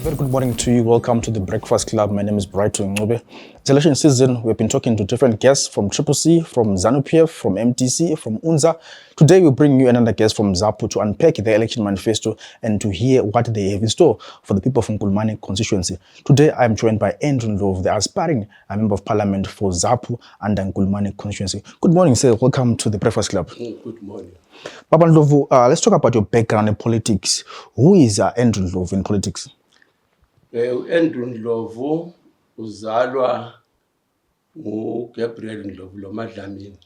Very good morning to you. Welcome to the Breakfast Club. My name is Brighton, Ncube. It's election season. We've been talking to different guests from CCC, from ZAPU, from MTC, from UNZA. Today we bring you another guest from ZAPU to unpack the election manifesto and to hear what they have in store for the people from Nkulumane Constituency. Today I'm joined by Ndlovu, the aspiring Member of Parliament for ZAPU and Nkulumane Constituency. Good morning, sir. Welcome to the Breakfast Club. Good morning. Baba Ndlovu, let's talk about your background in politics. Who is Ndlovu in politics? Ndlovu uzalwa nguGabriel Ndlovu loMadlamini.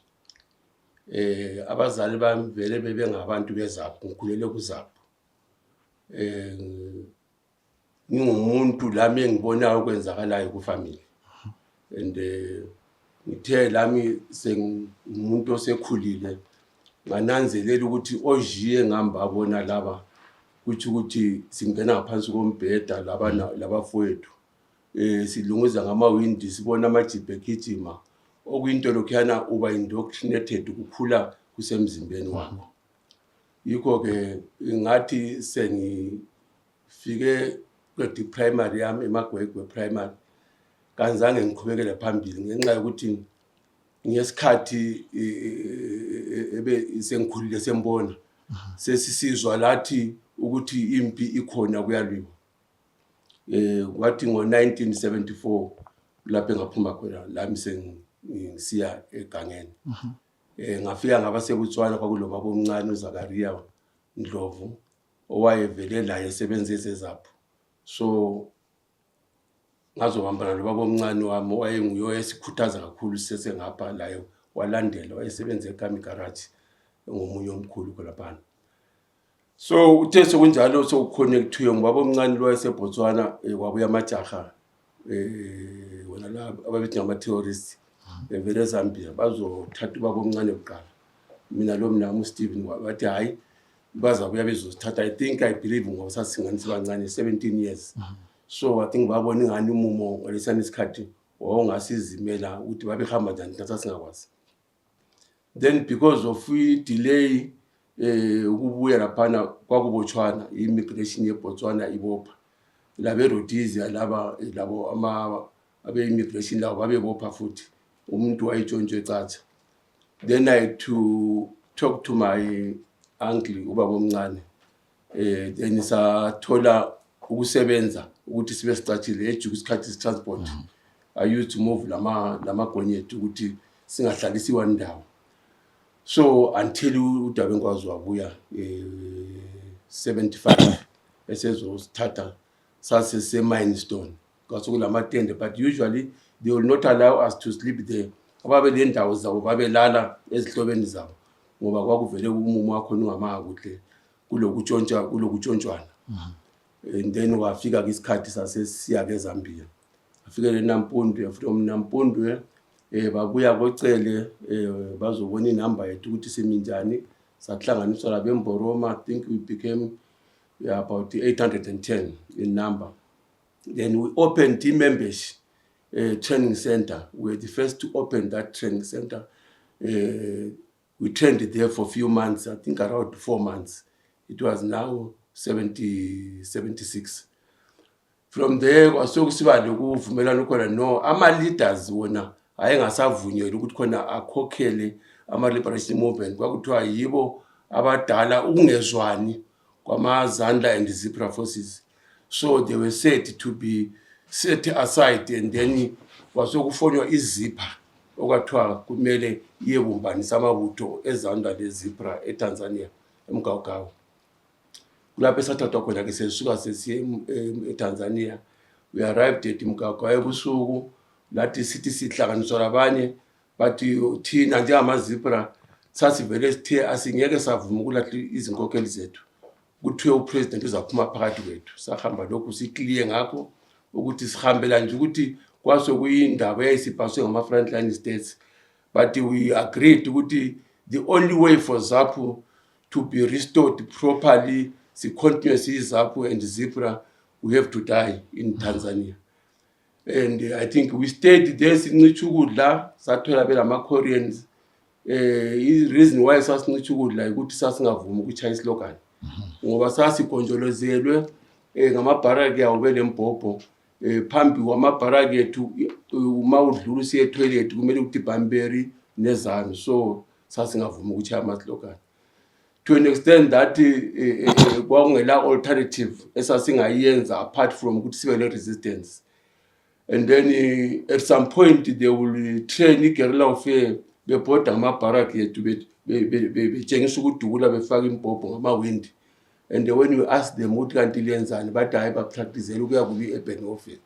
Abazali bami vele bebengabantu beZAPU, ngikhulele kuZAPU. Ngingumuntu lami engibona okwenzakalayo kufamily. And ngithe lami sengumuntu osekhulile ngananzelela ukuthi ojiye ngambabona laba ukuthi singena ngaphansi kombheda labafowethu silunguza ngamawindi sibona amajibhe egijima okuyinto lokhuyana uba indoctrinated ukukhula kusemzimbeni wakho. Yikho ke ngathi sengifike kwi primary yami eMagwegwe primary kanzange ngiqhubekele phambili ngenxa yokuthi ngesikhathi sengikhulile sembona sesisizwa lathi ukuthi impi ikhona kuyaliwa. Kwathi ngo1974 lapho engaphuma khona lami sengisiya egangeni. Ngafika ngabasebutswana kwakuloba bomncane uZakaria Ndlovu owayevele la esebenza eZAPU. So ngazobambana loba bomncane wami owayenguyo esikhuthaza kakhulu sesengapha layo walandela wayesebenza eKami Garage ngomunye omkhulu khonapha. So uthe sokunjalo sokuconnectwe ngibaba omncane lo wayeseBotswana kwabuya amajaha wona la ababethi ngama terrorists bevele eZambia bazothatha ubaba omncane oqala. Mina lo mnami uSteven wathi hayi bazabuya bezosithatha. I believe ngoba sasinganise bancane 17 years. So I think babona ingani umumo ngalesana isikhathi wawungasizimela ukuthi babehamba njani thatha singakwazi. Then because of delay ukubuya laphana kwakubotshwana immigration yeBotswana ibopha labe Rhodesia labo abe immigration labo babebopha futhi umuntu wayitshontshe ecatsha. Then I had to talk to my uncle ubaba omncane then sathola ukusebenza ukuthi sibe sicatshile ejuku isikhathi transport. I used to move lamagonyethu ukuthi singahlalisiwa indawo. So until uDabenkwazi wabuya 75 esezosithatha sase Milestone kwasukulamatende, but usually they will not allow us to sleep there. Ababe le ndawo zabo babelala ezihlobeni zabo ngoba kwakuvele umumo wakho ungamanga kuhle kulokutshontshwana. And then wafika isikhathi sasesiya eZambia. Afike eNampundwe, from Nampundwe babuya kocele bazobona inamba yethu ukuthi seminjani sahlanganiswa labemboroma. I think we became about 810 in number. Then we opened the membership training center. We were the first to open that training center. We trained there for a few months, I think around 4 months. It was now 76. From there kwasekusiba lokuvumelana khona no ama leaders wona ayengasavunyelwa ukuthi khona akhokhele ama liberation movement. Kwakuthiwa yibo abadala ukungezwani kwamazandla and Zebra forces. So they were said to be set aside, and then kwasokufonywa izipha okwathiwa kumele iyebumbanisa amabutho ezandla leZebra eTanzania eMgaugau. Kulapho esathathwa khona ke sesisuka sesiye eTanzania. We arrived at Mgaugau ebusuku lathi sithi sihlanganiswa labanye bathi thina njengamaZebra sasivele sithe asingeke savuma ukulahla izinkokheli zethu. Kuthiwe upresident uzaphuma phakathi kwethu. Sahamba lokhu sikliye ngakho ukuthi sihambela nje ukuthi kwasokuyindaba eyayisipaswe ngama frontline states, but we agreed ukuthi the only way for ZAPU to be restored properly, continuously ZAPU and Zebra, we have to die in Tanzania. And I think we stayed there sincitha ukudla sathola belama Koreans. Reason why sasincitha ukudla ukuthi sasingavuma ukuchaya islogani ngoba sasigonjolozelwe ngamabharaki yawo belembhobho phambi kwamabharaki ethu uma udlula usiye etoilet kumele ukuthi Bamberi nezanu, so sasingavumi ukuchaya amaslogani to an extent that kwakungela alternative esasingayenza apart from ukuthi sibe le resistance. And then at some point they will train i-guerrilla warfare bebhoda ngamabharaki ethu betshengisa ukudubula befaka imbhobho ngamawindi. And when you ask them ukuthi kanti lenzani bathi hayi bapracticele ukuya kwi-urban warfare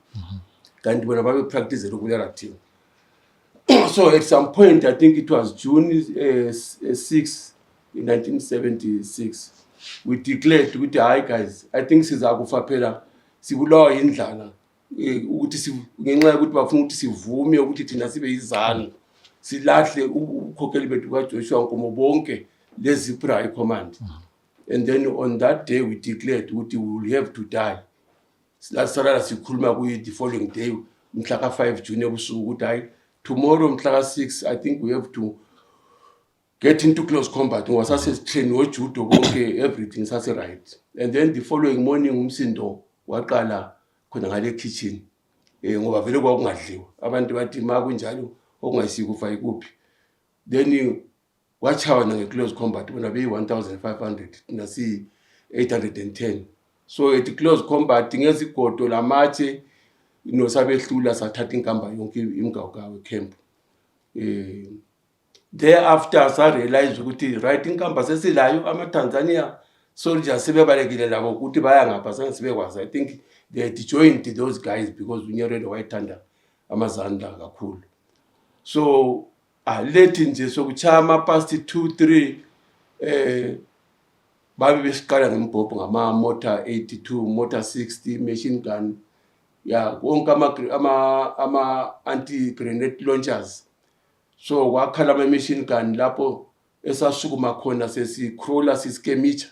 kanti bona babepracticele ukubulala thina. So at some point, I think it was June 6, 1976, we declared with the high guys, I think sizakufa phela sibulawa indlala ukuthi ngenxa yokuthi bafuna ukuthi sivume ukuthi thina sibe izanu silahle ukhokheli bethu kaJoshua Nkomo bonke lezi high command. And then on that day we declared ukuthi we will have to die. Lasala sikhuluma the following day mhla 5 June ebusuku ukuthi hayi tomorrow mhla 6 I think we have to get into close combat ngoba sase-train judo bonke everything sase right. And then the following morning umsindo waqala khona ngale kitchen ngoba vele kwakungadliwa abantu bathi ma kunjalo okungayisikufa ikuphi. Then wachawa nge-close combat bona beyi-1500 nasi 810. So at close combat ngezigodo lamatshe sabehlula sathatha inkamba yonke imgawugawe camp. Thereafter sarealize ukuthi right inkamba sesilayo ama-Tanzania soldiers sebebalekile labo ukuthi baya ngapha sengibekwazi. I think they had joined those guys because uNyerere wayethanda amazandla kakhulu. So lethi nje sokuchaya ama-past 2-3 babe besiqala ngembhobho ngama-motor 82, motor 60, machine gun, wonke anti-grenade launchers. So wakhala ama-machine gun lapho esasukuma khona sesikrola siskemicha.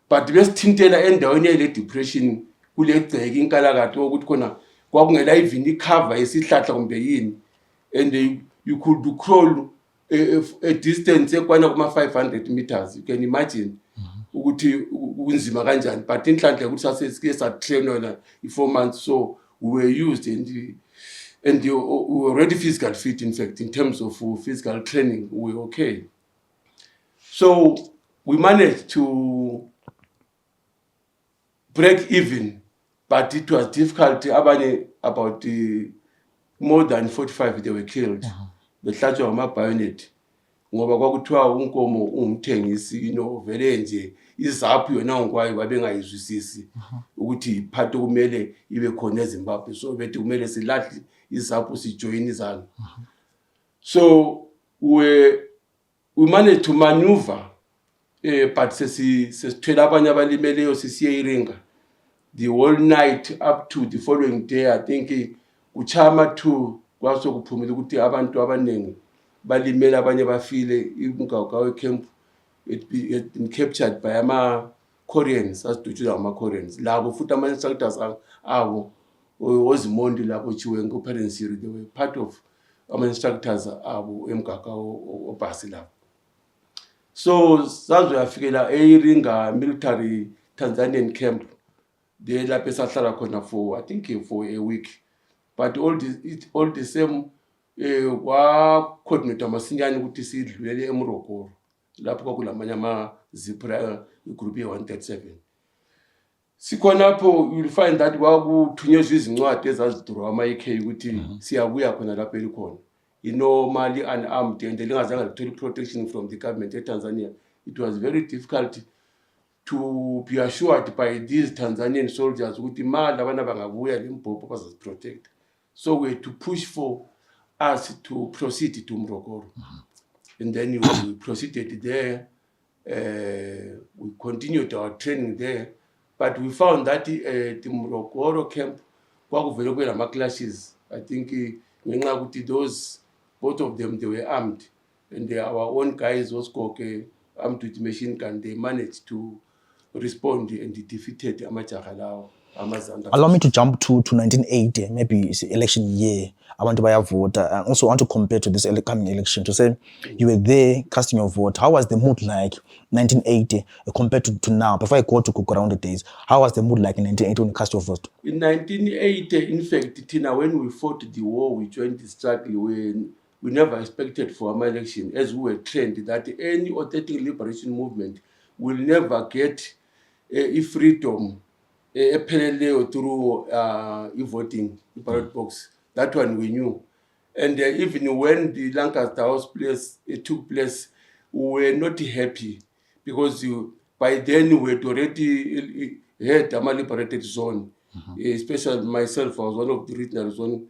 But besithintela endaweni yale depression kule gceke inkalakade ukuthi khona kwakungela even icover esihlahla kumbe yini, and you could crawl a distance ekwana kuma-500 meters. You can imagine ukuthi kunzima kanjani, but inhlanhla ukuthi sasesike satrainwa i4 months, so we were used and we were already physical fit. In fact, in terms of physical training, we were okay. So we managed to break even, but it was difficult. About more than 45 they were killed. Behlatshwa ngama-bayonet ngoba kwakuthiwa uNkomo ungumthengisi vele nje iZAPU yona ngokwayo babengayizwisisi ukuthi iphathi kumele ibe khona eZimbabwe, so bethi kumele silahle iZAPU sijoin izanu. So we managed to maneuver, but sesithwele abanye abalimeleyo sisiye iringa the whole night up to the following day. I think kuchama 2 kwasokuphumile ukuthi abantu abaningi balimela abanye bafile. Imgawugawe camp it been captured by ama-Koreans, asidutshulwa ngama-Koreans labo futhi ama-instructors abo ozimondi lapho Chiwengo Parensiri, they were part of ama-instructors abo emgawugawe obhasi lapho. So sazoyafikela eiringa military Tanzanian camp there lapho esahlala khona for I think for a week, but all the same kwa-coordinate masinyane ukuthi sidlulele eMorogoro lapho kwakulamanye ama-ZAPU igroup ye-137. Sikhonapho you will find that kwakuthunyezwa izincwadi ezazidurwa ama-AK ukuthi siyabuya khona lapho elikhona normally unarmed and lingazange lithole protection from the government of Tanzania. It was very difficult to be assured by these Tanzanian soldiers ukuthi ma labana bangabuya lembhobho bazaziprotect. So we had to push for us to proceed to Morogoro. And then we proceeded there. We continued our training there, but we found that the Morogoro camp kwakuvele kube nama-clashes. I think ngenxa ukuthi those both of them they were armed, and our own guys was armed with machine gun. They managed to respond and defeated amajaha lawo. Allow me to jump to 1980, maybe it's the election year. I want to buy a vote. I also want to compare to this coming election to say you were there casting your vote. How was the mood like 1980 compared to now? Before I go to cook around the days, how was the mood like in 1980 when you cast your vote? In 1980, in fact, Tina, when we fought the war, we joined the struggle when we never expected for our election, as we were trained that any authentic liberation movement will never get a freedom epheleleyo through voting, the ballot box. That one we knew. And even when the Lancaster House took place, we were not happy because by then we had already had a liberated zone. Especially myself, I was one of the regional zone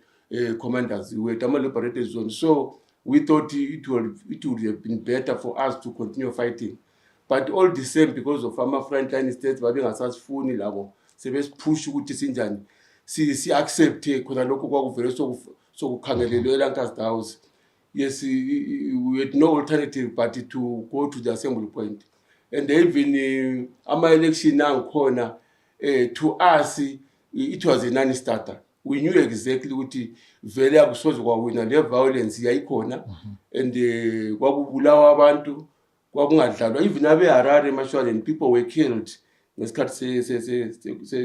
commanders. We had a liberated zone. So we thought it would have been better for us to continue fighting. But all the same, because of our frontline states, babengasuffuni labo sebesipush ukuthi sinjani si accept khona lokho kwakuvele sokukhangelelwe eLancaster House. Yes, we had no alternative but to go to the assembly point. And even ama-election angikhona, to us it was a non-starter. We knew exactly ukuthi vele akusoze kwawina le violence yayikhona and kwakubulawa abantu kwakungadlalwa even abe-Harare mashwaleni people were killed ngesikhathi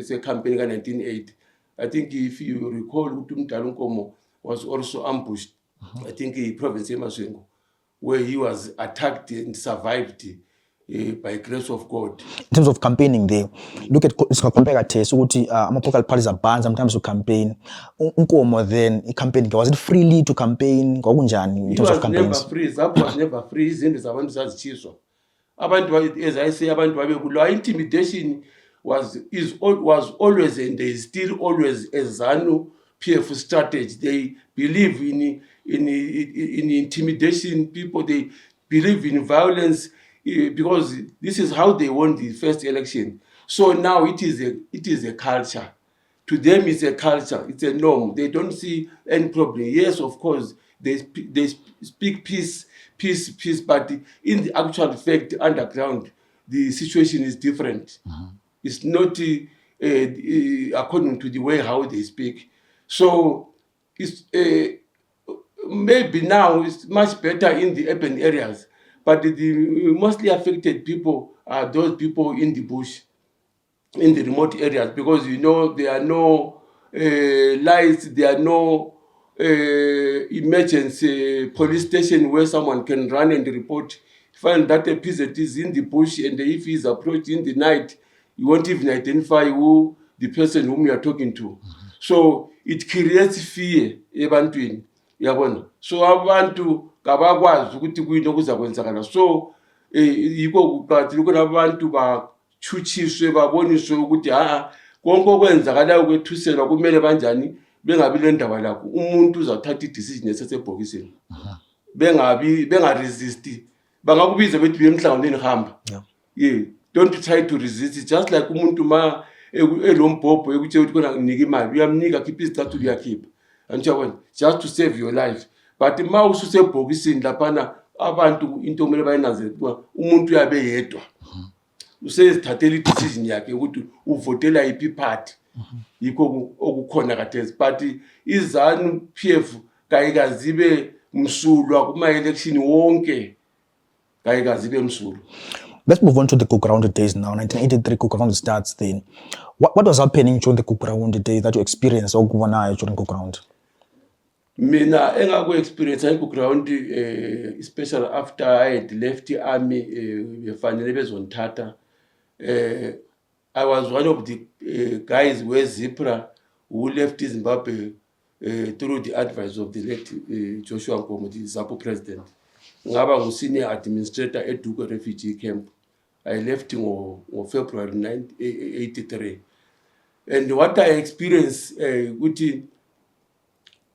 se-campaign ka-1980. I think if you recall ukuthi uMdala uNkomo was also ambushed, I think province yeMaswengo, where he was attacked and survived by grace of God. In terms of campaigning there, look at compare test ukuthi ama-political parties are banned sometimes to campaign. Unkomo then campaigning, was it freely to campaign? Kwakunjani in terms of campaigns? Never free. ZAPU was never free. Izinto zabantu zazitshiswa. Abantu, as I say, abantu babekulawa. Intimidation was always and there is still always a ZANU-PF strategy. They believe in intimidation people. They believe in violence because this is how they won the first election. So now it is a culture. To them, it's a culture. It's a norm. They don't see any problem. Yes, of course, they speak peace, but in the actual fact, underground, the situation is different. It's not according to the way how they speak. So it's maybe now it's much better in the urban areas, but the mostly affected people are those people in the bush, in the remote areas, because there are no lights, there are no emergency police station where someone can run and report. Find that a peasant is in the bush and if he's approached in the night, you won't even identify who the person whom you are talking to. So it creates fear ebantwini, yabona. So abantu kabakwazi ukuthi kuyinto kuzakwenzakala. So yiko kuqathi ukuthi abantu bachuchiswe baboniswe ukuthi konke okwenzakalayo kwethuselwa kumele kanjani bengabi le ndaba lakho. Umuntu uzathatha i-decision esesebhokisini. Bengaresist. Bangakubiza bethi bemhlanganweni hamba. Yeah. Don't try to resist it. Just like umuntu ma elombhobho ekuthe ukuthi kona nginika imali uyamnika khipha izicathulo uyakhipha. Anjabona, just to save your life. But ma ususebhokisini laphana abantu into kumele bayinazele kuba umuntu uyabe yedwa. Usezithathela i-decision yakhe ukuthi uvotela iphi party. Yikho okukhona khathesi. But iZANU-PF kayikazibe msulwa kuma-election wonke. Kayikazibe msulwa. Let's move on to the cook around days now. 1983 cook around starts then. What was happening during the cook around days that you experienced or during cook around? Mina engaku experience cook around especially after I had left the army befanele bezonthatha. I was one of the guys where Zipra who left Zimbabwe through the advice of the late Joshua Nkomo, the ZAPU president. Ngaba senior administrator at Duke refugee camp. I left in February 1983. And what I experienced ukuthi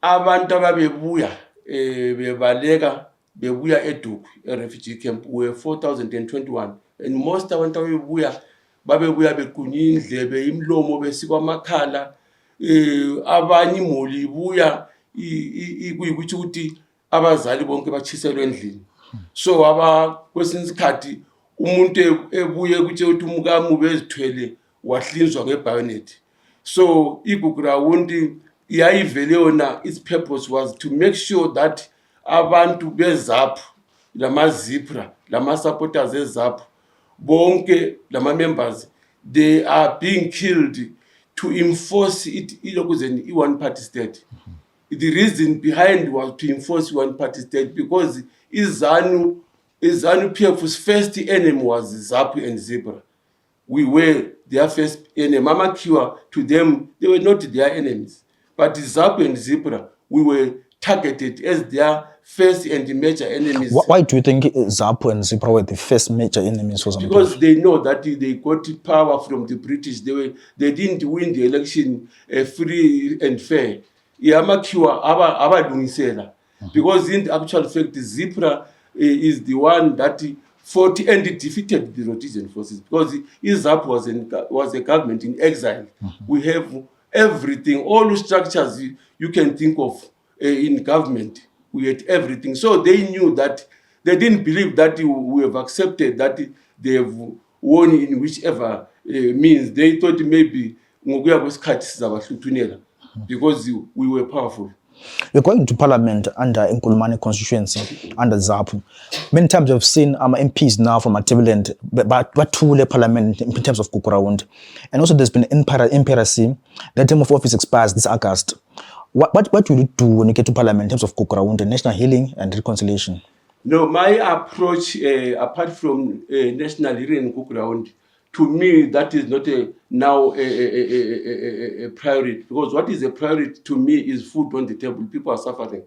abantu ababebuya bebaleka bebuya eDuke refugee camp were 4021, and most abantu babebuya bequnywa indlebe imlomo besikwa amakhala abanye imoli ibuya kuyikuthi ukuthi abazali bonke bachiselwe endlini. So kwesinye isikhathi umuntu ebuye kutshe ukuthi umkamu bezithwele wahlinzwa ngebayonet. So igugrawundi yayivele yona, its purpose was to make sure that abantu beZAPU, lama-zipra, lama-supporters eZAPU, bonke lama-members, they are being killed to enforce it ilokuzeni i-one party state. The reason behind was to enforce one party state, because ZANU PF's first enemy was ZAPU and Zebra. We were their first enemy. Mama Kiwa, to them, they were not their enemies. But ZAPU and Zebra, we were targeted as their first and major enemies. Why do you think ZAPU and Zebra were the first major enemies for ZANU-PF? Because they know that they got power from the British. They didn't win the election free and fair. Because in actual fact, Zebra is the one that fought and defeated the Rhodesian forces, because ZAPU was a government in exile. We have everything, all the structures you can think of in government. We had everything. So they knew that, they didn't believe that we have accepted that they have won in whichever means. They thought maybe because we were powerful. You're going to parliament under Nkulumane Constituency, under ZAPU. Many times you've seen MPs now from Activiland, but to parliament in terms of Kukurawund. And also there's been imperacy, the term of office expires this August. What will you do when you get to parliament in terms of Kukurawund and national healing and reconciliation? No, my approach, apart from national healing and Kukurawund, to me, that is not now a priority, because what is a priority to me is food on the table. People are suffering.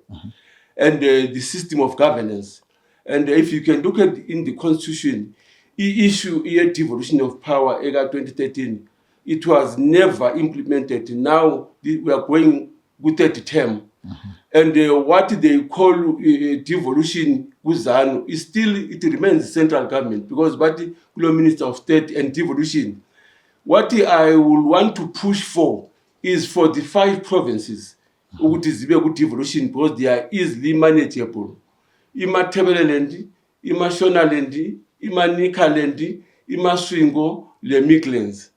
And the system of governance. And if you can look at in the constitution, issue a devolution of power, 2013, it was never implemented. Now we are going with third term. And what they call devolution with ZANU is still, it remains central government, because what the Minister of State and devolution, what I will want to push for is for the 5 provinces, which is good devolution, because they are easily manageable. Ima Tebeleland, Ima Shonaland, Ima Nikaland, Ima Swingo, Le Midlands.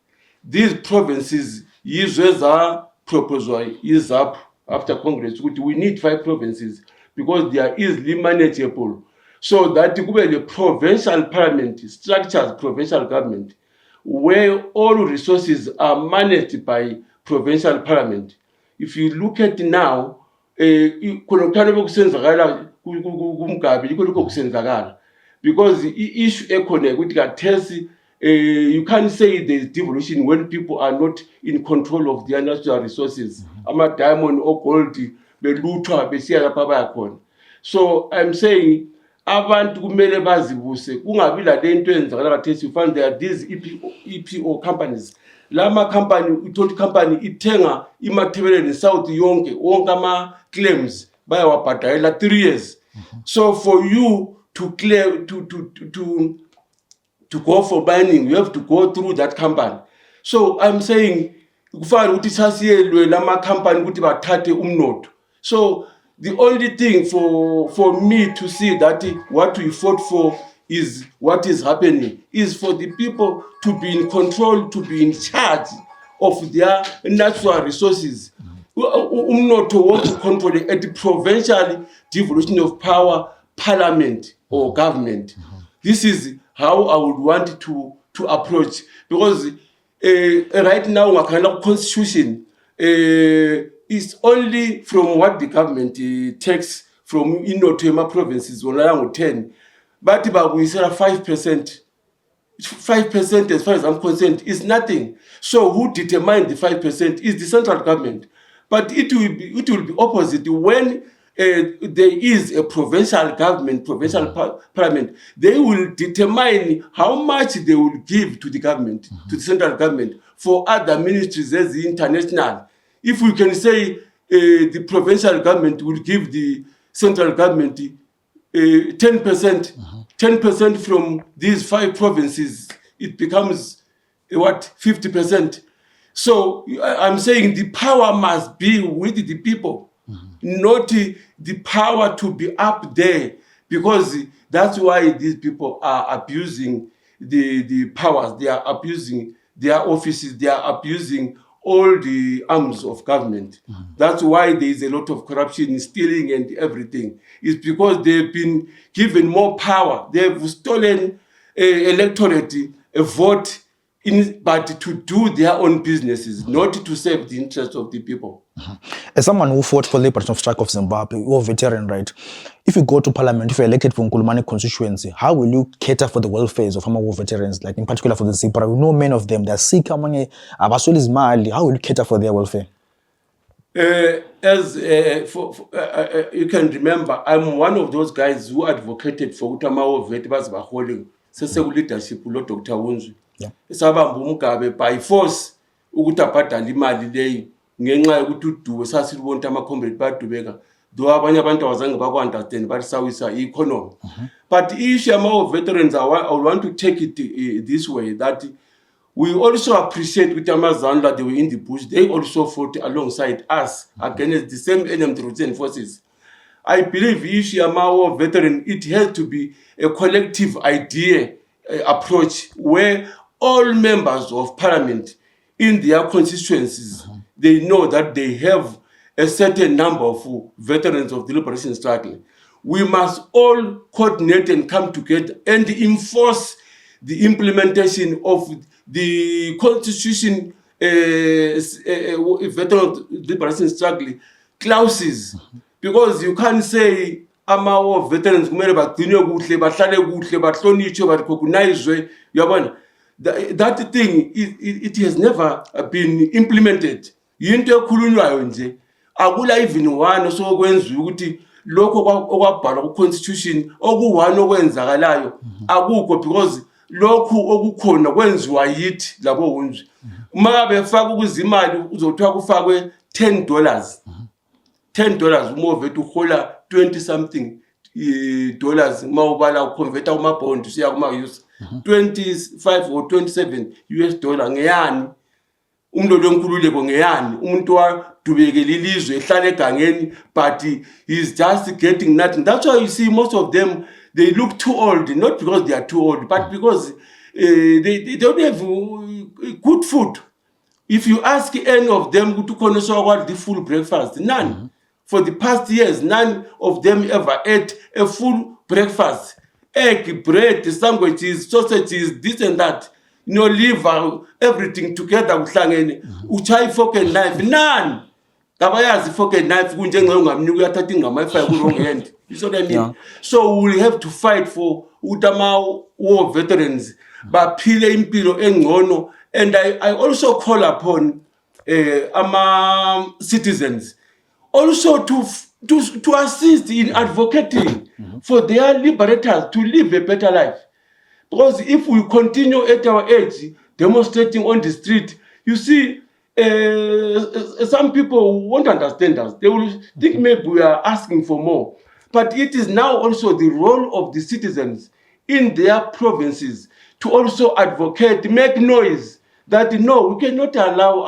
These provinces, Yizweza proposal is up after Congress. We need 5 provinces because they are easily manageable. So that it could be the provincial parliament, structured provincial government, where all resources are managed by provincial parliament. If you look at now, because the issue economic tells you can't say there's devolution when people are not in control of their natural resources. Ama diamond or gold, so I'm saying abantu kumele bazibuse kungabi la lento enzakala kathesi. You find there are these EPO companies. Lama company, utholi company ithenga imathebeleni South yonke ama claims bayawabhadalela 3 years. So for you to clear to go for mining, you have to go through that company. So I'm saying kufanele ukuthi sasiyelwe lama company ukuthi bathathe umnotho. So the only thing for me to see that what we fought for is what is happening is for the people to be in control, to be in charge of their natural resources. Umnotho want to control it at the provincial devolution of power, parliament or government. This is how I would want to approach, because right now our kind of constitution is only from what the government takes from Inotema provinces, 10, but we say 5%. 5%, as far as I'm concerned, is nothing. So who determines the 5% is the central government. But it will be opposite when there is a provincial government, provincial parliament. They will determine how much they will give to the government, to the central government, for other ministries as the international. If we can say the provincial government will give the central government 10%, 10% from these 5 provinces, it becomes 50%. So I'm saying the power must be with the people, not the power to be up there, because that's why these people are abusing the powers. They are abusing their offices. They are abusing all the arms of government. That's why there is a lot of corruption, stealing and everything. It's because they've been given more power. They've stolen electorate, a vote, but to do their own businesses, not to serve the interests of the people. As someone who fought for the liberation of strike of Zimbabwe, you're a veteran, right? If you go to parliament, if you're elected for Nkulumane Constituency, how will you cater for the welfares of former war veterans, like in particular for the ZAPU? We know many of them, they're sick, how will you cater for their welfare? You can remember, I'm one of those guys who advocated for Utama veterans holding leadership, Dr. Wunzu. Sabamba umgabe by force ukuthi abhadale imali leyo ngenxa yokuthi uduwe sasibona ama-comrade badubeka though abanye abantu abazange baku-understand basawisa i-economy. But issue ama-veterans, I want to take it this way, that we also appreciate with Amazon that they were in the bush. They also fought alongside us against the same enemy forces. I believe issue ama veteran, it has to be a collective idea approach where all members of parliament in their constituencies, they know that they have a certain number of veterans of the liberation struggle. We must all coordinate and come together and enforce the implementation of the constitution veteran of the liberation struggle clauses. Because you can't say ama veterans kumele bagcinwe kuhle, bahlale kuhle, bahlonitshwe, barecognizwe, uyabona. That thing, it has never been implemented. Yinto ekhulunywayo nje, akula even one sokwenziwa ukuthi lokho okwabhalwa ku-constitution okuwani okwenzakalayo akukho, because lokhu okukhona kwenziwa yithi labo Wunzu. Uma befaka ukuzimali uzothiwa kufakwe $10 umovethu uhola 20 something dollars, uma ubala uconverta kuma-bond usiya kuma-use 25 or 27 US dollar ngeyani? Umlolo wenkululeko ngeyani? Umuntu wadubekela ilizwe ehlala egangeni, but he's just getting nothing. That's why you see most of them, they look too old, not because they are too old, but because they don't have good food. If you ask any of them to consume the full breakfast, none. For the past years, none of them ever ate a full breakfast. Egg, bread, sandwiches, sausages, this and that. Liver, everything together. Uchai fork and knife, none. Kabayazi fork and knife. You know what I mean? Yeah. So we have to fight for Utama war veterans. But pile impilo engono. And I also call upon citizens also to assist in advocating for their liberators to live a better life. Because if we continue at our age demonstrating on the street, you see, some people won't understand us. They will think maybe we are asking for more. But it is now also the role of the citizens in their provinces to also advocate, make noise that no, we cannot allow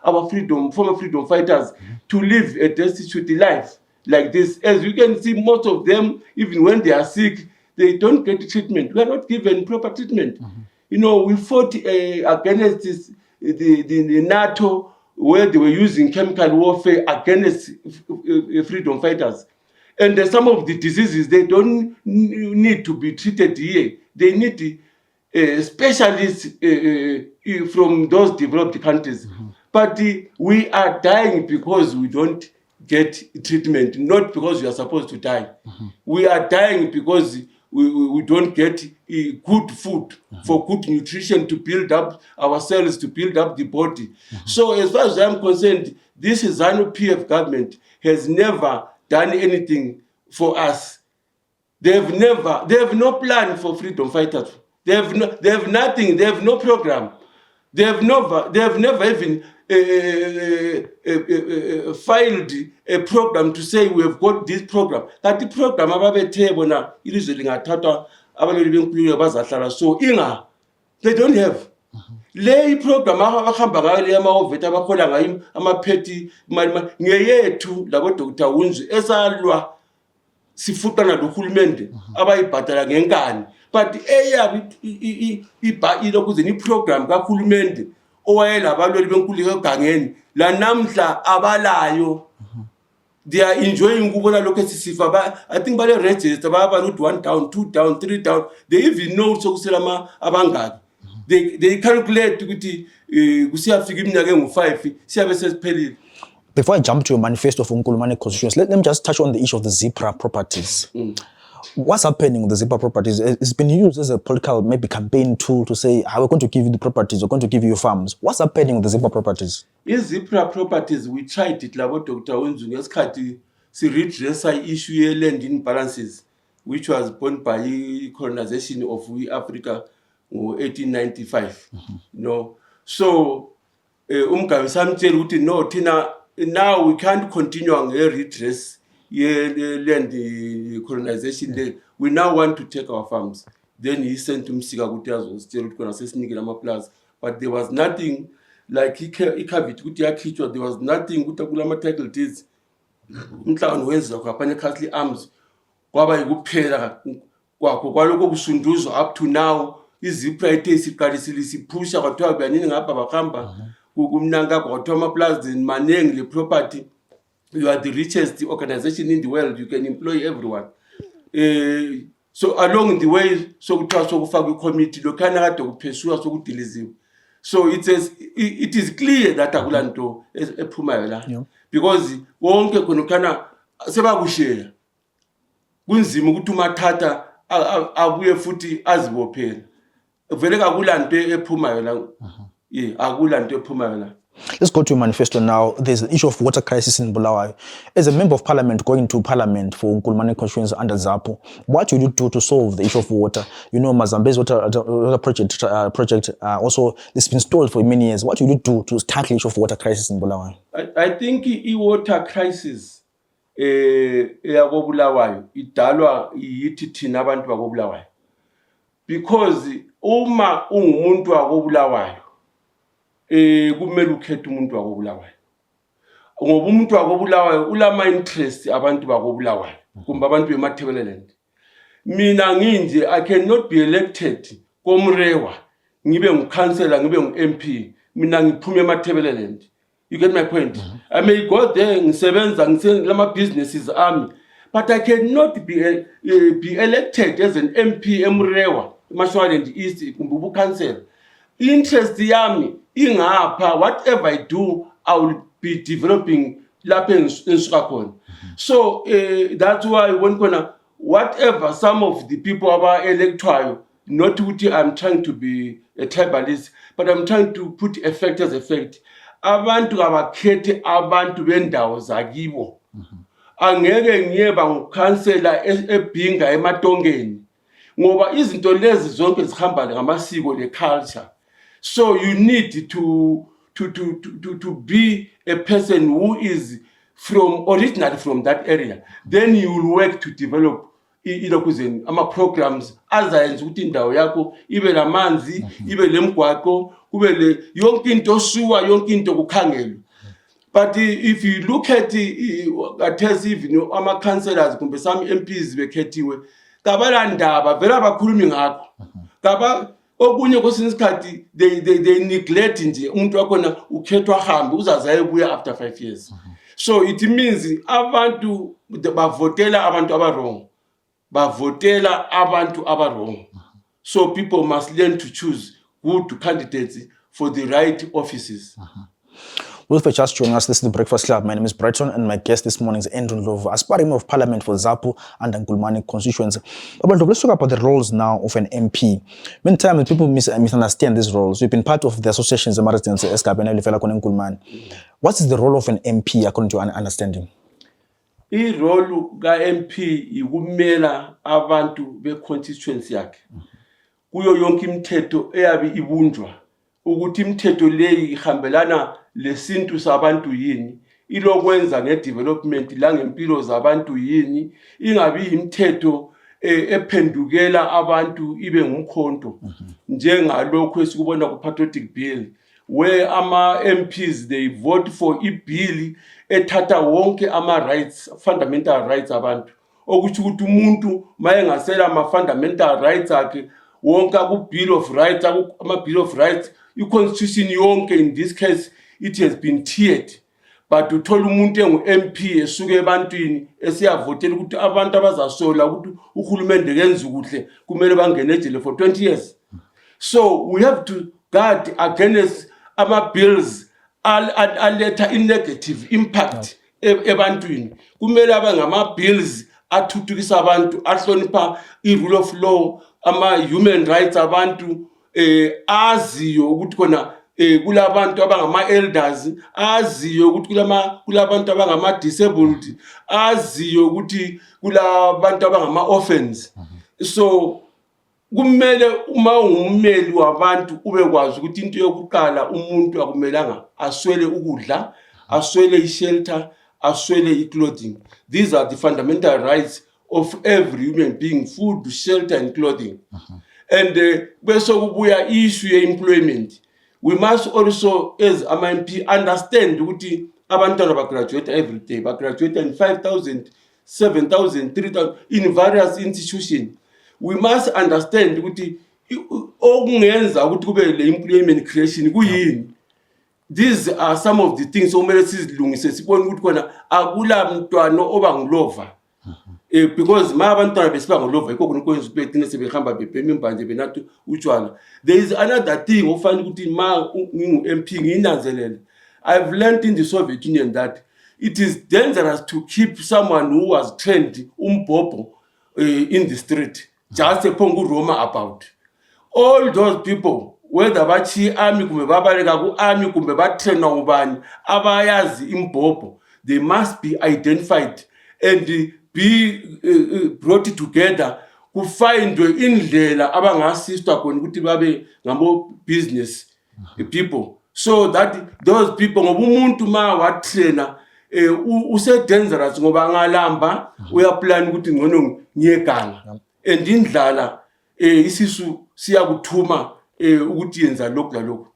our former freedom fighters to live a destitute life like this. As you can see, most of them, even when they are sick, they don't get treatment. We are not given proper treatment. We fought against the NATO, where they were using chemical warfare against freedom fighters. And some of the diseases, they don't need to be treated here. They need specialists from those developed countries. But we are dying because we don't get treatment, not because we are supposed to die. We are dying because we don't get good food for good nutrition to build up our cells, to build up the body. So as far as I'm concerned, this ZANU-PF government has never done anything for us. They have no plan for freedom fighters. They have nothing. They have no program. They have never even filed a program to say we have got this program. That the program so they don't have. Le program abahamba ngayo lemawoveta abakhola ngayo amaphethi ngeyethu labo Dr. Wunzu esalwa sifutana nohulumende abayibhadala ngenkani. But eyabi ilokuze ni program kahulumende owayelabalweli benkululeko egangeni la namhla abalayo. They are enjoying ukubona lokho esisifa. I think bale register baba ukuthi 1 down, 2 down, 3 down. They even know sokusela abangaki. They calculate ukuthi kusiyafika iminyaka engu5 siyabe sesiphelile. Before I jump to your manifesto for Nkulumane Constituency, let me just touch on the issue of the ZAPU properties. What's happening with the ZAPU properties? It's been used as a political maybe campaign tool to say, we're going to give you the properties, we're going to give you your farms. What's happening with the ZAPU properties? ZAPU properties, we tried it, Labo Dr. Unzu, ngesikhathi si redress issue ye land imbalances, which was born by colonization of Africa in 1895. No, so umgabe samtshela ukuthi no thina now we can't continue on a redress land colonization there. We now want to take our farms. Then he sent to Msika Gutiazo still to assessing Plus, but there was nothing like there was nothing Gutakulama title deeds. Mtla Wednesday Kapane Castle Arms kwaba ikuphela kwakho kwaloko kusunduzwa up to now izipra iqalisile sipusha kwathiwa kuyanini ngapha bahamba kumnanga kwathoma plus maneng le property. You are the richest organization in the world. You can employ everyone. So along the way, so kuthiwa sokufaka committee lokhana kade kuphesua sokudiliziwe. So it is clear that akulanto ephumayo la because wonke khona sebakushela kunzima ukuthi umathatha abuye futhi azibophela vele kakulanto ephumayo la akulanto ephumayo la. Let's go to your manifesto now. There's an issue of water crisis in Bulawayo. As a member of parliament going to parliament for Nkulumane Constituency under ZAPU, what will you do to solve the issue of water? You know, Mazambe's water project also it's been stalled for many years. What will you do to tackle the issue of water crisis in Bulawayo? I think the water crisis Bulawayo idalwa yithi thina abantu bakobulawayo because uma ungumuntu wakobulawayo kumele ukhethe umuntu wakobulawayo ngoba umuntu wakobulawayo ulama interest abantu bakobulawayo kumbe abantu bemathebeleland. Mina nginje I cannot be elected komrewa ngibe ngukhansela ngibe ngu-MP mina ngiphume emathebeleland. You get my point? I may go there ngisebenza ngiselama businesses ami but I cannot be elected as an MP emrewa eMashwaland East kumbe ubukhansela. Interest yami ingapha whatever I do I will be developing lapha ensuka khona. So that's why when whatever some of the people aba electoral not ukuthi I'm trying to be a tribalist but I'm trying to put effect as effect. Abantu abakhethe abantu bendawo zakibo. Angeke ngiyeba ngukhansela ebhinga ematongeni ngoba izinto lezi zonke zihamba ngamasiko le culture. So you need to be a person who is originally from that area. Then you will work to develop programs azayenza ukuthi indawo yakho ibe lamanzi, ibe lemgwaqo, kube le yonke into suwa, yonke into kukhangelwe. But if you look at even ama councillors kumbe some MPs bekhethiwe kabala ndaba vela bakhulumi ngakho. Kaba okunye kwesinye isikhathi they neglect nje umuntu wakhona ukhethwa hambe uzazaye buya after 5 years. So it means abantu bavotela abantu abarong. Bavotela abantu abarong. So people must learn to choose good candidates for the right offices. Well, for just joining us, this is the Breakfast Club. My name is Brighton, and my guest this morning is Ndlovu, aspiring member of parliament for ZAPU and Nkulumane Constituency. But let's talk about the roles now of an MP. Many times people misunderstand these roles. We've been part of the associations, what is the role of an MP according to your understanding? The role of MP is ukumela abantu be constituency yakhe. Kuyo yonke imithetho eyabe ibunjwa ukuthi imithetho leyi ihambelana lesintu sabantu yini, ilokwenza ngedevelopment la ngempilo zabantu yini, ingabi imithetho ephendukela abantu ibe ngumkhonto njengalokho esikubona ku patriotic bill where ama MPs they vote for ibill ethatha wonke ama rights, fundamental rights abantu, okuthi ukuthi umuntu mayengasela ama fundamental rights akhe wonke ku-bill of rights, ama-bill of rights, i-constitution yonke in this case, it has been tiered. But uthola umuntu engu-MP esuke ebantwini esiyavotela ukuthi abantu abazasola ukuthi uhulumende kenza kuhle kumele bangene ejele for 20 years. So we have to guard against ama-bills aletha i-negative impact ebantwini. Kumele abe ngama-bills athuthukisa abantu, ahlonipha i-rule of law, ama-human rights abantu, aziyo ukuthi khona kulabantu abangama-elders, aziyo ukuthi kulabantu abangama-disabled, aziyo ukuthi kulabantu abangama-orphans. So kumele uma ungummeli wabantu ube kwazi ukuthi into yokuqala umuntu akumelanga aswele ukudla, aswele i-shelter, aswele i-clothing. These are the fundamental rights of every human being: food, shelter and clothing. And bese kubuya issue ye-employment. We must also, as MP, understand ukuthi abantwana bagraduate every day. Bagraduate in 5,000, 7,000, 3,000 in various institutions. We must understand ukuthi okungenza ukuthi kube le employment creation kuyini. These are some of the things okumele sizilungise sibone ukuthi khona akula mntwana oba ngulova. Because ma abantwana besiba ngulova yikho kunokwenza ukuthi begcine sebehamba bebhema imbanje benathi utshwala. There is another thing ofanele ukuthi ma ngingu-MP ngiyinanzelele. I've learned in the Soviet Union that it is dangerous to keep someone who was trained umbhobho in the street just ephonga Roma about. All those people, whether bachi army kumbe babaleka ku army kumbe batrainwa ngubani abayazi imbhobho, they must be identified and be brought together kufindwe indlela abangasistwa khona ukuthi babe ngabo business people, so that those people ngoba umuntu ma watraina use dangerous ngoba ngalamba uyaplan ukuthi ngcono ngiyeganga and indlala isisu siyakuthuma ukuthi yenza lokhu lalokhu.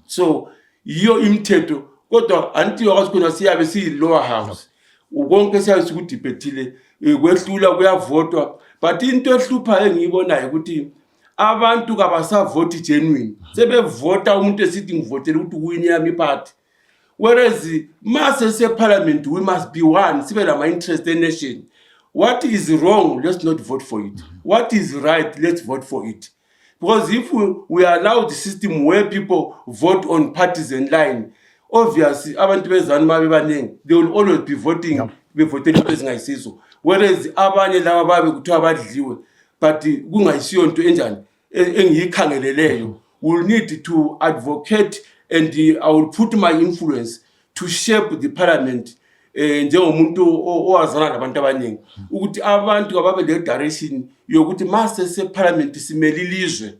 So iyo imithetho kodwa anti wakwazi khona siyabe siyi lower house ukonke siyazi ukuthi debetile kwehlula kuyavotwa, but into ehlupha engiyibonayo ukuthi abantu kabasavoti genuine, sebevota umuntu esithi ngivotela ukuthi win yami party, whereas mase se parliament we must be one, sibe lama interest in nation. What is wrong, let's not vote for it. What is right, let's vote for it. Because if we allow the system where people vote on partisan line, obviously abantu bezani mabe baningi, they will always be voting bevotela into ezingayisizo, whereas abanye laba babe kuthiwa badliwe but kungayisiyo into enjani engiyikhangeleleyo. We'll need to advocate and I will put my influence to shape the parliament njengomuntu owazana nabantu abaningi ukuthi abantu ababe le direction yokuthi mase se parliament simele ilizwe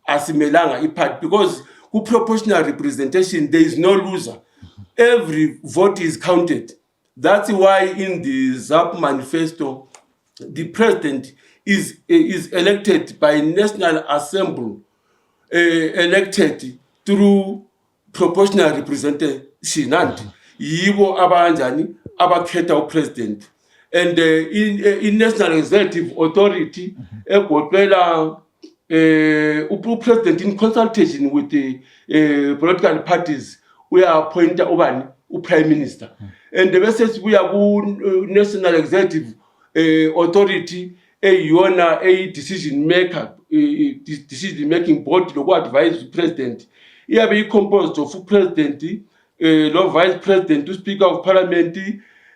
asimelanga iparty, because ku proportional representation there is no loser. Every vote is counted. That's why in the ZAPU manifesto the president is elected by National Assembly, elected through proportional representation, and yibo abanjani abakhetha upresident. And in National Executive Authority egoqela upresident in consultation with the political parties we are appointed ubani uprime minister. And the message we are National Executive Authority eyona decision making board lokhu advise the president iyabe composed of president, lo vice president, to speaker of parliament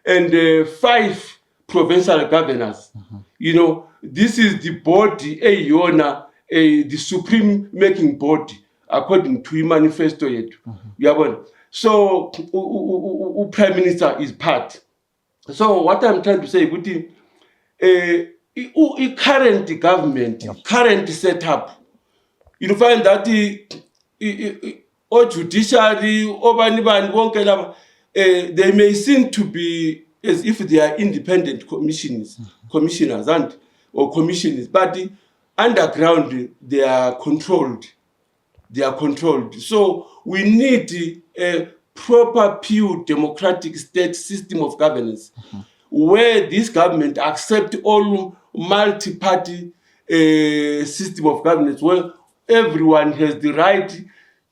and 5 provincial governors. You know, this is the body eyona the supreme making body according to manifesto yethu. Uyabona? So prime minister is part. So what I'm trying to say ukuthi current government, current setup, you find that or judiciary they may seem to be as if they are independent commissioners and or commissioners, but underground they are controlled. So we need a proper, pure democratic state system of governance where this government accept all multi-party a system of governance where everyone has the right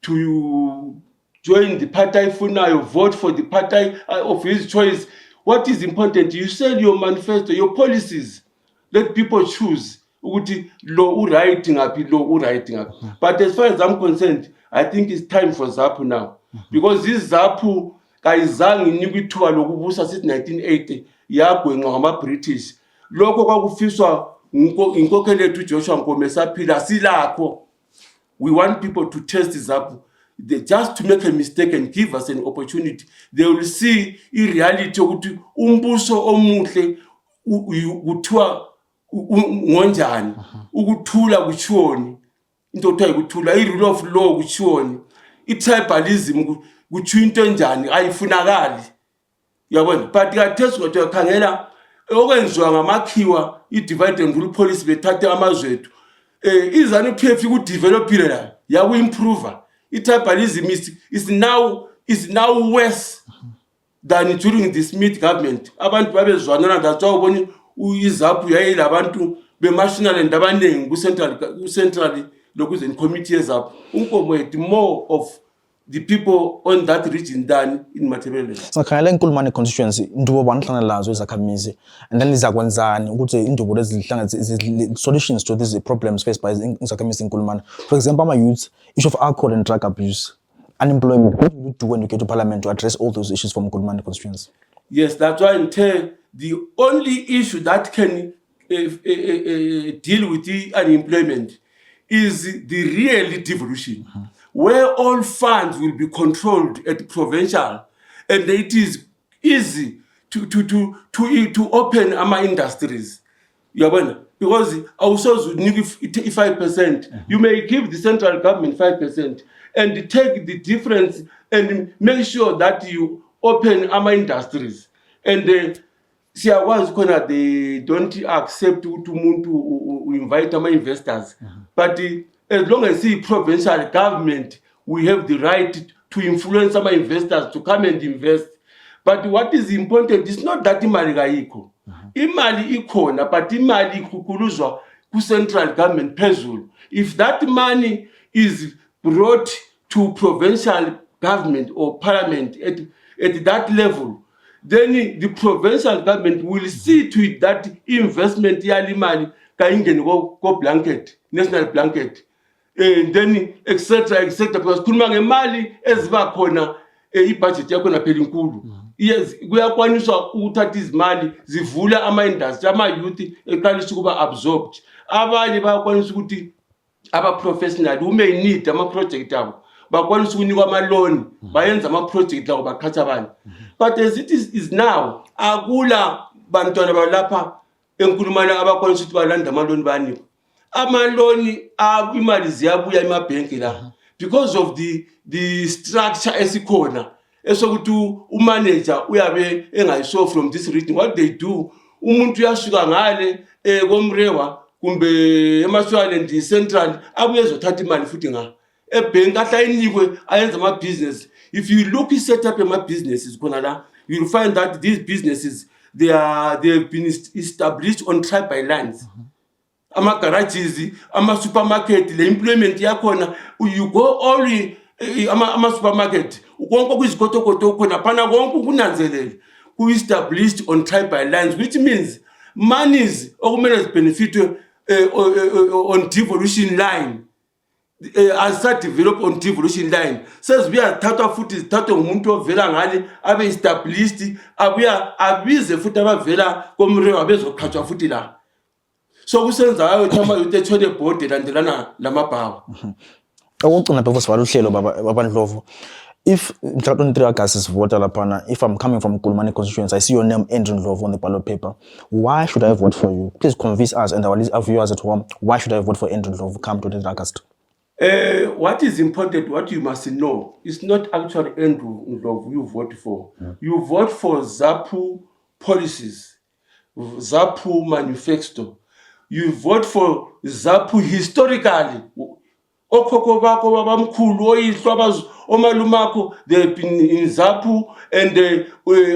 to join the party for now, you vote for the party of his choice. What is important, you sell your manifesto, your policies. Let people choose. Law writing up. But as far as I'm concerned, I think it's time for ZAPU now. Because this ZAPU kayizange inikwe ithuba lokubusa since 1980 yagwenqwa ngama-British. Lokho kwakufiswa inkokheli yethu Joshua Nkomo esaphila silakho. We want people to test ZAPU. Just to make a mistake and give us an opportunity. They will see in reality ukuthi umbuso omuhle kuthiwa ngonjani, ukuthula kuchoni, into okuthiwa ukuthula, i-rule of law kuchoni, i-tribalism kuthiwa into enjani ayifunakali. Uyabona? But kathesi kodwa khangela okwenziwa ngamakhiwa i-divide and rule policy bethathe amazwe ethu. ZANU-PF ikudevelopile la yaku-improve. I-tribalism is now worse than during the Smith government. Abantu babezwanana, that's why ubona iZAPU yayilabantu be-national and abaningi ku-central lokuzen committee yeZAPU. Unkomo had more of the people on that region than in Matabele. So khangela Nkulumane Constituency Ndlovu banhlangana lazo izakhamizi and then lizakwenzani ukuthi Ndlovu lezi solutions to these problems faced by izakhamizi Nkulumane. For example, my youth, issue of alcohol and drug abuse, unemployment. What will you do when you get to parliament to address all those issues from Nkulumane Constituency? Yes, that's why I'm telling the only issue that can deal with the unemployment is the real devolution, where all funds will be controlled at provincial, and it is easy to open our industries. Because also 5%, you may give the central government 5% and take the difference and make sure that you open our industries. And they don't accept to invite our investors. But as long as the provincial government, we have the right to influence our investors to come and invest. But what is important is not that imali kayikho. Imali ikhona, but imali ikhukuluzwa ku central government phezulu. If that money is brought to provincial government or parliament at that level, then the provincial government will see to it that investment yali mali kayingeni ko blanket, national blanket, and then etc. Because khuluma ngemali eziba khona ibudget yakho naphela inkulu. Yes, kuyakwaniswa ukuthatha izimali zivula ama-industry, ama-youth eqalisa ukuba absorbed. Abanye bayakwanisa ukuthi aba-professional ume need ama-project abo bakwanisa ukunikwa ama-loan bayenza ama-project lawo baqhatha abanye. But as it is now, akula bantwana balapha eNkulumane abakwanisa ukuthi balanda ama-loan bayanikwa. Ama-loan imali ziyabuya emabhenki la because of the structure esikhona. Esokuthi umanager uyabe engayiso from this region. What they do, umuntu uyasuka ngale komrewa kumbe eMaswaland Central abuye ezothatha imali futhi nga ebhenki ahlayinikwe ayenza ama business. If you look at set up ama businesses khona la, you'll find that these businesses they have been established on tribal lines. Ama garages, ama supermarket, the employment yakhona, you go only ama supermarket konke kuzikotokoto khona phana konke kunanzelele ku-established on tribal lines, which means monies okumele zibenefitwe on devolution line asa develop on devolution line sezibuya thathwa futhi zithathwe ngumuntu ovela ngale abe established abuya abize futhi abavela komrewa bezokhathwa futhi la. So kusenzayo thama uthethe board elandelana lamabhawa. Okugcina before sivala uhlelo baba Ndlovu, if mhla 23 August sivota laphana, if I'm coming from Nkulumane Constituency, I see your name Ndlovu on the ballot paper, why should I vote for you? Please convince us and our viewers at home, why should I vote for Ndlovu come 23 August? What is important, what you must know, is not actually Ndlovu you vote for. You vote for ZAPU policies, ZAPU manifesto. You vote for ZAPU historically. okhokho bakho babamkhulu oyihlo omalumakho, they've been in ZAPU, and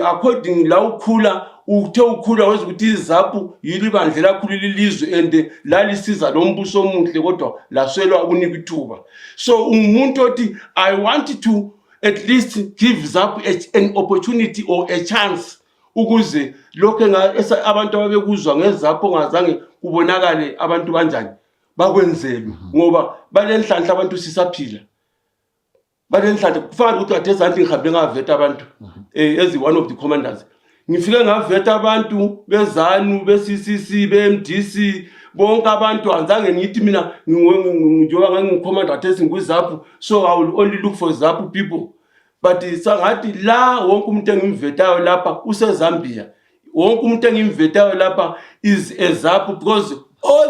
according la ukhula uthe ukhula wazi ukuthi iZAPU yilo ibandla lakhulu lilizwe and lalisiza lo mbuso omuhle kodwa laswelwa ukunika ithuba. So umuntu othi I want to at least give ZAPU an opportunity or a chance ukuze lokho abantu ababekuzwa ngeZAPU ngazange kubonakale abantu kanjani bakwenzelwe ngoba balenhlanhla abantu sisaphila. Balenhlanhla kufanele ukuthi kade ezanti ngihambe ngaveta abantu as one of the commanders. Ngifike ngaveta abantu beZANU, beCCC, beMDC, bonke abantu anzange ngithi mina njengoba ngangicommander athe ngikuZAPU, so I will only look for ZAPU people. But sangathi la wonke umuntu engimvetayo lapha useZambia. Wonke umuntu engimvetayo lapha is a ZAPU because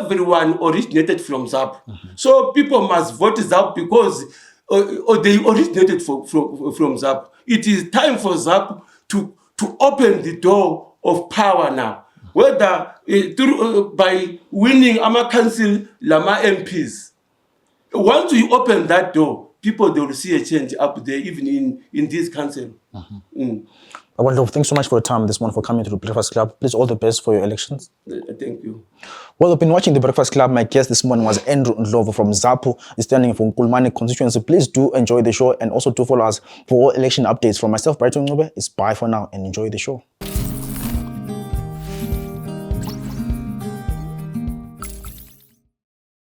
everyone originated from ZAPU. So people must vote ZAPU because or they originated from ZAPU. It is time for ZAPU to open the door of power now, whether by winning ama council lama MPs. Once you open that door, people, they will see a change up there, even in this council. Well, thanks so much for your time this morning, for coming to the Breakfast Club. Please, all the best for your elections. Thank you. Well, I've been watching the Breakfast Club. My guest this morning was Ndlovu from ZAPU, standing for Nkulumane Constituency. Please do enjoy the show and also do follow us for all election updates. From myself, Brighton Ncube, it's bye for now and enjoy the show.